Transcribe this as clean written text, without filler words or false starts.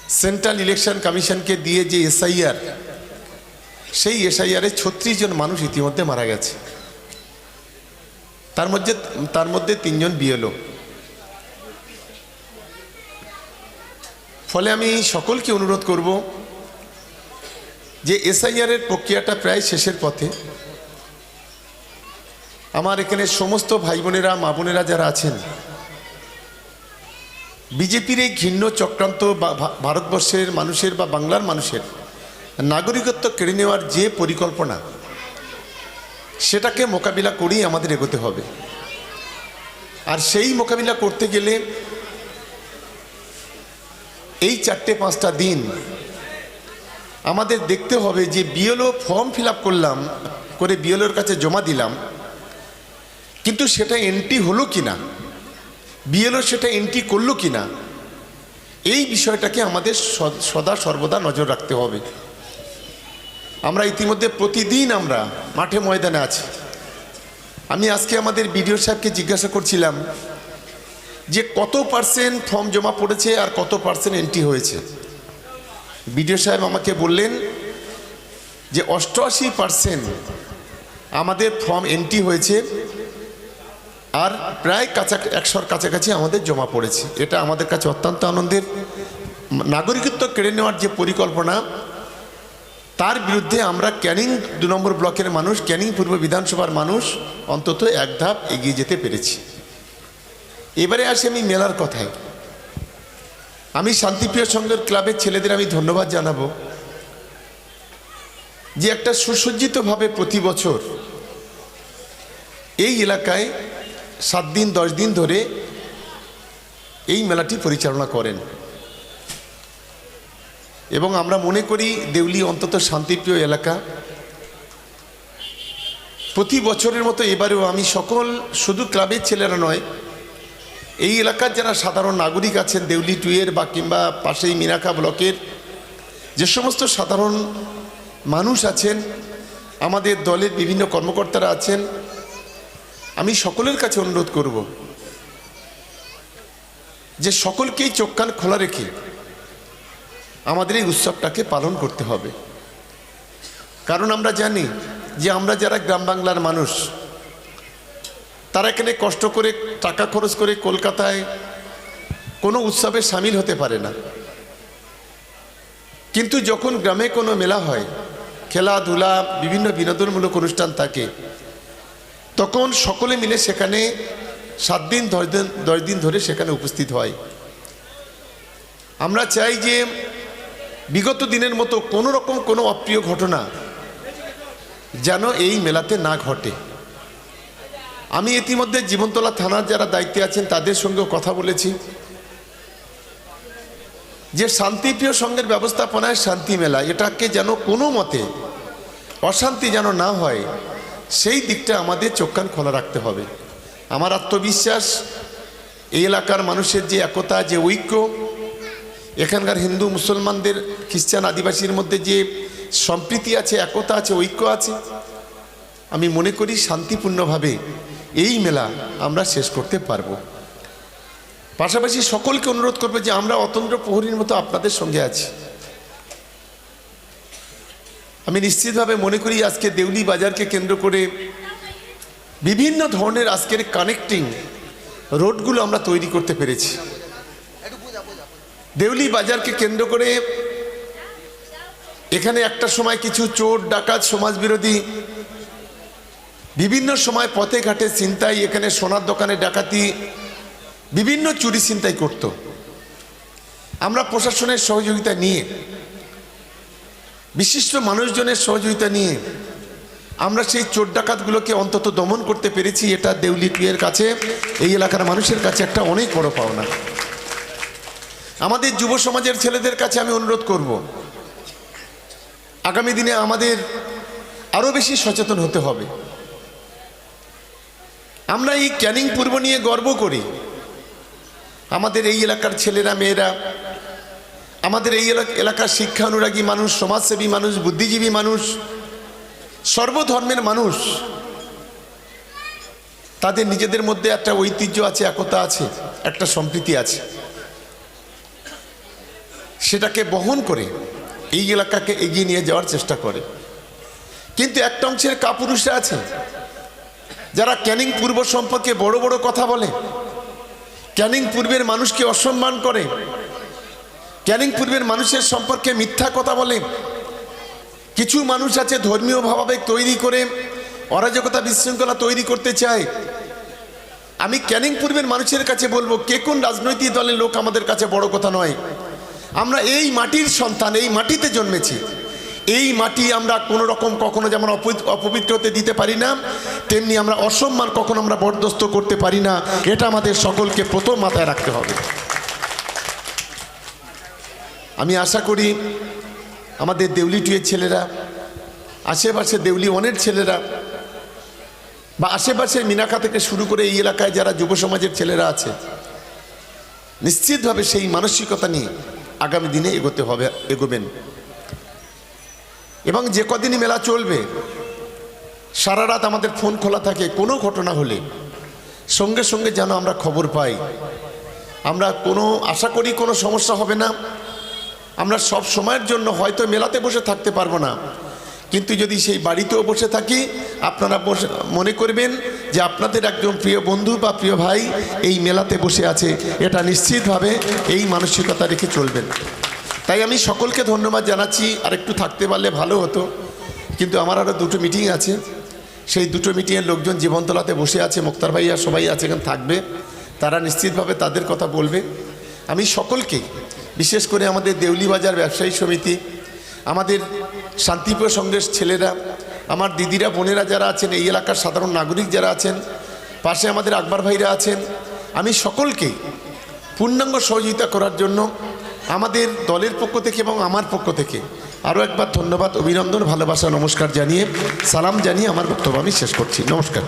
Central election কমিশনকে দিয়ে যে এসআইআর, সেই এসআইআরে 36 জন মানুষ ইতিমধ্যে মারা গেছে। তার মধ্যে 3 জন বিএলও। ফলে আমি সকলকে অনুরোধ করব যে এসআইআরের প্রক্রিয়াটা প্রায় শেষের পথে। আমার এখানে সমস্ত ভাই বোনেরা, মা বোনেরা যারা আছেন, বিজেপির এই ঘৃণ্য চক্রান্ত ভারতবর্ষের মানুষের বা বাংলার মানুষের নাগরিকত্ব কেড়ে নেওয়ার যে পরিকল্পনা, সেটাকে মোকাবিলা করেই আমাদের এগোতে হবে। আর সেই মোকাবিলা করতে গেলে এই 4-5টা দিন আমাদের দেখতে হবে যে বিএলও ফর্ম ফিল আপ করলাম, করে বিএলওর কাছে জমা দিলাম, কিন্তু সেটা এন্ট্রি হলো কিনা, বিএলও সেটা এন্ট্রি করলো কিনা, এই বিষয়টাকে আমাদের সদা সর্বদা নজর রাখতে হবে। আমরা ইতিমধ্যে প্রতিদিন আমরা মাঠে ময়দানে আছি। আমি আজকে আমাদের বিডিও সাহেবকে জিজ্ঞাসা করছিলাম যে কত পার্সেন্ট ফর্ম জমা পড়েছে আর কত পার্সেন্ট এন্ট্রি হয়েছে। বিডিও সাহেব আমাকে বললেন যে 88% আমাদের ফর্ম এন্ট্রি হয়েছে আর প্রায় 100-র কাছাকাছি আমাদের জমা পড়েছে। এটা আমাদের কাছে অত্যন্ত আনন্দের। নাগরিকত্ব কেড়ে নেওয়ার যে পরিকল্পনা, তার বিরুদ্ধে আমরা ক্যানিং 2 নম্বর ব্লকের মানুষ, ক্যানিং পূর্ব বিধানসভার মানুষ অন্তত এক ধাপ এগিয়ে যেতে পেরেছি। এবারে আসি আমি মেলার কথায়। আমি শান্তিপ্রিয় সংঘের ক্লাবের ছেলেদের আমি ধন্যবাদ জানাবো যে একটা সুসজ্জিতভাবে প্রতি বছর এই এলাকায় 7 দিন 10 দিন ধরে এই মেলাটি পরিচালনা করেন। এবং আমরা মনে করি দেউলি অন্তত শান্তিপ্রিয় এলাকা। প্রতি বছরের মতো এবারেও আমি সকল, শুধু ক্লাবের ছেলেরা নয়, এই এলাকার যারা সাধারণ নাগরিক আছেন, দেউলি 2 বা কিংবা পাশেই মিনাখা ব্লকের যে সমস্ত সাধারণ মানুষ আছেন, আমাদের দলের বিভিন্ন কর্মকর্তারা আছেন, আমি সকলের কাছে অনুরোধ করব যে সকলকেই চোখ কান খোলা রেখে আমাদের এই উৎসবটাকে পালন করতে হবে। কারণ আমরা জানি যে আমরা যারা গ্রাম বাংলার মানুষ, তারা এখানে কষ্ট করে টাকা খরচ করে কলকাতায় কোনো উৎসবে সামিল হতে পারে না, কিন্তু যখন গ্রামে কোনো মেলা হয়, খেলাধুলা, বিভিন্ন বিনোদনমূলক অনুষ্ঠান থাকে, তখন সকলে মিলে সেখানে 7 দিন 10 দিন ধরে সেখানে উপস্থিত হয়। আমরা চাই যে বিগত দিনের মতো কোনো রকম কোনো অপ্রিয় ঘটনা যেন এই মেলাতে না ঘটে। আমি ইতিমধ্যে জীবনতলা থানার যারা দায়িত্বে আছেন তাদের সঙ্গেও কথা বলেছি যে শান্তিপ্রিয় সংঘের ব্যবস্থাপনায় শান্তি মেলা, এটাকে যেন কোনো মতে অশান্তি যেন না হয়, সেই দিকটা আমাদের চোখ কান খোলা রাখতে হবে। আমার আত্মবিশ্বাস এই এলাকার মানুষের যে একতা, যে ঐক্য, এখানকার হিন্দু মুসলমানদের, খ্রিস্টান আদিবাসীর মধ্যে যে সম্প্রীতি আছে, একতা আছে, ঐক্য আছে, আমি মনে করি শান্তিপূর্ণভাবে এই মেলা আমরা শেষ করতে পারব। পাশাপাশি সকলকে অনুরোধ করবে যে আমরা অতন্দ্র প্রহরীর মতো আপনাদের সঙ্গে আছি। আমি নিশ্চিতভাবে মনে করি আজকে দেউলি বাজারকে কেন্দ্র করে বিভিন্ন ধরনের আজকের কানেক্টিং রোডগুলো আমরা তৈরি করতে পেরেছি। দেউলি বাজারকে কেন্দ্র করে এখানে একটা সময় কিছু চোর ডাকাত, সমাজবিরোধী, বিভিন্ন সময় পথে ঘাটে ছিনতাই, এখানে সোনার দোকানে ডাকাতি, বিভিন্ন চুরি ছিনতাই করত। আমরা প্রশাসনের সহযোগিতা নিয়ে, বিশিষ্ট মানুষজনের সহযোগিতা নিয়ে আমরা সেই চোর ডাকাতগুলোকে অন্তত দমন করতে পেরেছি। এটা দেউলি 2 কাছে, এই এলাকার মানুষের কাছে একটা অনেক বড় পাওনা। আমাদের যুব সমাজের ছেলেদের কাছে আমি অনুরোধ করব, আগামী দিনে আমাদের আরও বেশি সচেতন হতে হবে। আমরা এই ক্যানিং পূর্ব নিয়ে গর্ব করি। আমাদের এই এলাকার ছেলেরা, মেয়েরা, আমাদের এই এলাকার শিক্ষা অনুরাগী মানুষ, সমাজসেবী মানুষ, বুদ্ধিজীবী মানুষ, সর্বধর্মের মানুষ, তাদের নিজেদের মধ্যে একটা ঐতিহ্য আছে, একতা আছে, একটা সম্প্রীতি আছে। সেটাকে বহন করে এই এলাকাকে এগিয়ে নিয়ে যাওয়ার চেষ্টা করে। কিন্তু একটা অংশের কাপুরুষরা আছে যারা ক্যানিং পূর্ব সম্পর্কে বড় বড় কথা বলে, ক্যানিং পূর্বের মানুষকে অসম্মান করে, ক্যানিং পূর্বের মানুষের সম্পর্কে মিথ্যা কথা বলে। কিছু মানুষ আছে ধর্মীয় ভাবাবেগ তৈরি করে অরাজকতা বিশৃঙ্খলা তৈরি করতে চায়। আমি ক্যানিং পূর্বের মানুষের কাছে বলবো, কে কোন রাজনৈতিক দলের লোক আমাদের কাছে বড় কথা নয়। আমরা এই মাটির সন্তান, এই মাটিতে জন্মেছি। এই মাটি আমরা কোনো রকম কখনো যেমন অপবিত্র হতে দিতে পারি না, তেমনি আমরা অসম্মান কখনো আমরা বরদস্ত করতে পারি না। এটা আমাদের সকলকে প্রথম মাথায় রাখতে হবে। আমি আশা করি আমাদের দেউলি টুয়ের ছেলেরা, আশেপাশে দেউলি ওয়ানের ছেলেরা বা আশেপাশে মিনাখা থেকে শুরু করে এই এলাকায় যারা যুব সমাজের ছেলেরা আছে, নিশ্চিতভাবে সেই মানসিকতা নিয়ে আগামী দিনে এগোবেন। এবং যে কদিনই মেলা চলবে সারা রাত আমাদের ফোন খোলা থাকে। কোনো ঘটনা হলে সঙ্গে সঙ্গে যেন আমরা খবর পাই। আমরা আশা করি কোনো সমস্যা হবে না। আমরা সব সময়ের জন্য হয়তো মেলাতে বসে থাকতে পারবো না, কিন্তু যদি সেই বাড়িতেও বসে থাকি, আপনারা মনে করবেন যে আপনাদের একজন প্রিয় বন্ধু বা প্রিয় ভাই এই মেলাতে বসে আছে। এটা নিশ্চিতভাবে এই মানসিকতা রেখে চলবেন। তাই আমি সকলকে ধন্যবাদ জানাচ্ছি। আর একটু থাকতে পারলে ভালো হতো, কিন্তু আমার আরও দুটো মিটিং আছে। সেই দুটো মিটিংয়ের লোকজন জীবনতলাতে বসে আছে, মুক্তার ভাইয়া সবাই আছে, এখানে থাকবে। তারা নিশ্চিতভাবে তাদের কথা বলবে। আমি সকলকে, বিশেষ করে আমাদের দেউলি বাজার ব্যবসায়ী সমিতি, আমাদের শান্তিপ্রিয় সংঘের ছেলেরা, আমার দিদিরা বোনেরা যারা আছেন, এই এলাকার সাধারণ নাগরিক যারা আছেন, পাশে আমাদের আকবর ভাইরা আছেন, আমি সকলকে পূর্ণাঙ্গ সহযোগিতা করার জন্য আমাদের দলের পক্ষ থেকে এবং আমার পক্ষ থেকে আরও একবার ধন্যবাদ, অভিনন্দন, ভালোবাসা, নমস্কার জানিয়ে, সালাম জানিয়ে আমার বক্তব্য আমি শেষ করছি। নমস্কার।